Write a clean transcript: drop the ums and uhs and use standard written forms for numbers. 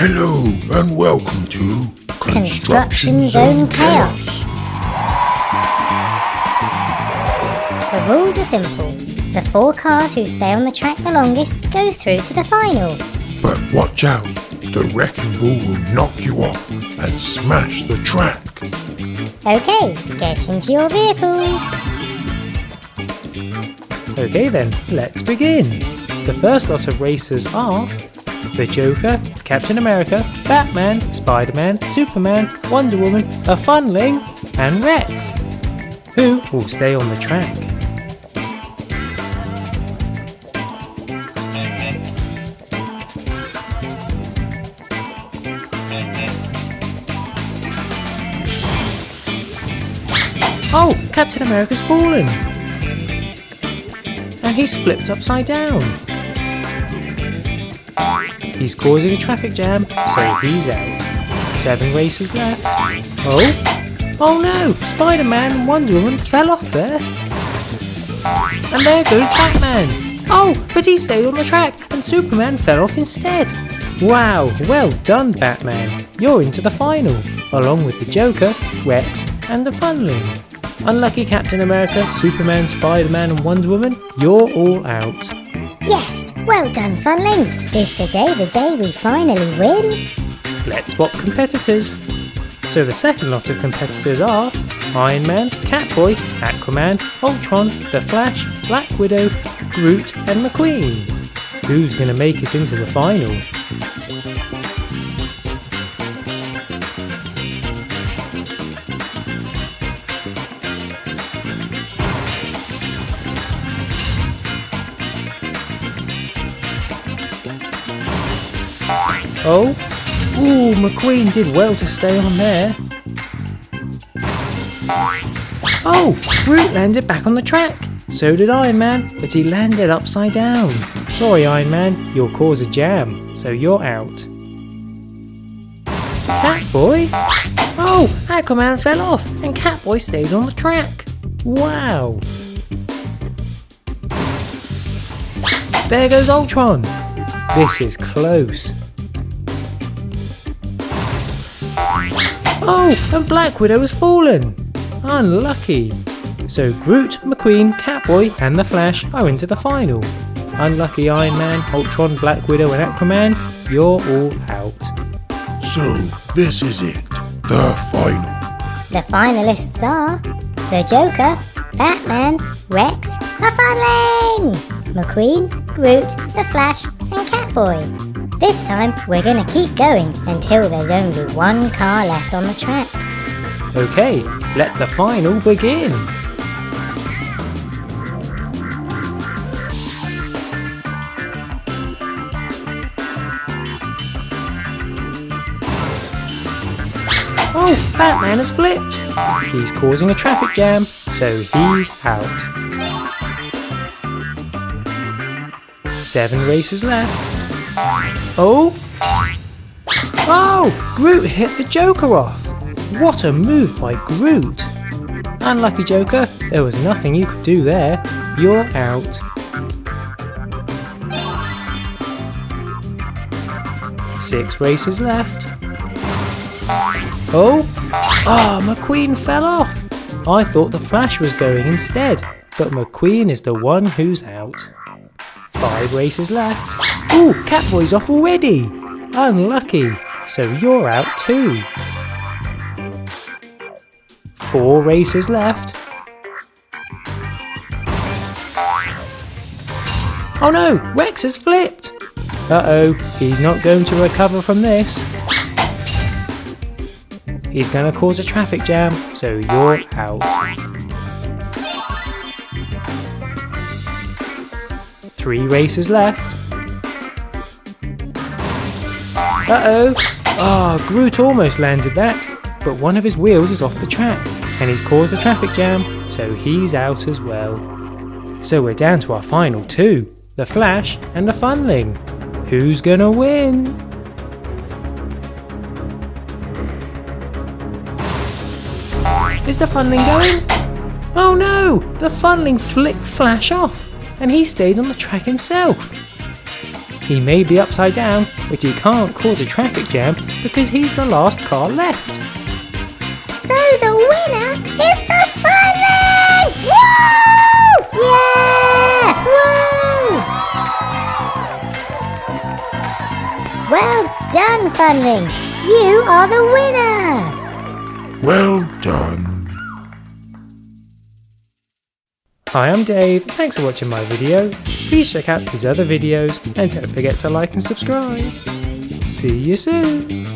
Hello and welcome to Construction Zone Chaos. The rules are simple. The 4 cars who stay on the track the longest go through to the final. But watch out, the wrecking ball will knock you off and smash the track. Okay, get into your vehicles. Okay then, let's begin. The first lot of racers are the Joker, Captain America, Batman, Spider-Man, Superman, Wonder Woman, a Funling and Rex. Who will stay on the track? Oh, Captain America's fallen! And he's flipped upside down. He's causing a traffic jam, so he's out. 7 races left. Oh no! Spider-Man and Wonder Woman fell off there. And there goes Batman. Oh, but he stayed on the track and Superman fell off instead. Wow, well done Batman. You're into the final, along with the Joker, Rex and the Funling. Unlucky Captain America, Superman, Spider-Man and Wonder Woman, you're all out. Yes, well done Funling. Is today the day we finally win? Let's swap competitors. So the second lot of competitors are Iron Man, Catboy, Aquaman, Ultron, The Flash, Black Widow, Groot and McQueen. Who's going to make it into the final? Oh, ooh, McQueen did well to stay on there. Oh, Groot landed back on the track. So did Iron Man, but he landed upside down. Sorry Iron Man, you'll cause a jam, so you're out. Catboy? Oh, Aquaman fell off and Catboy stayed on the track. Wow. There goes Ultron. This is close. Oh, and Black Widow has fallen. Unlucky. So Groot, McQueen, Catboy and The Flash are into the final. Unlucky Iron Man, Ultron, Black Widow and Aquaman, you're all out. So this is it, the final. The finalists are the Joker, Batman, Rex, the Funling, McQueen, Groot, the Flash and Catboy. This time we're going to keep going until there's only 1 car left on the track. Okay, let the final begin. Oh, Batman has flipped. He's causing a traffic jam, so he's out. 7 races left. Oh! Oh! Groot hit the Joker off! What a move by Groot! Unlucky Joker, there was nothing you could do there. You're out. 6 races left. Oh! Ah, McQueen fell off! I thought the Flash was going instead, but McQueen is the one who's out. 5 races left. Ooh, Catboy's off already! Unlucky, so you're out too. 4 races left. Oh no, Rex has flipped! Uh-oh, he's not going to recover from this. He's going to cause a traffic jam, so you're out. 3 races left. Uh-oh! Ah, Groot almost landed that, but one of his wheels is off the track, and he's caused a traffic jam, so he's out as well. So we're down to our final 2, the Flash and the Funling. Who's gonna win? Is the Funling going? Oh no! The Funling flicked Flash off, and he stayed on the track himself. He may be upside down, but he can't cause a traffic jam because he's the last car left. So the winner is the Funling! Woo! Yeah! Woo! Well done, Funling! You are the winner! Well done. Hi, I'm Dave. Thanks for watching my video. Please check out these other videos and don't forget to like and subscribe. See you soon!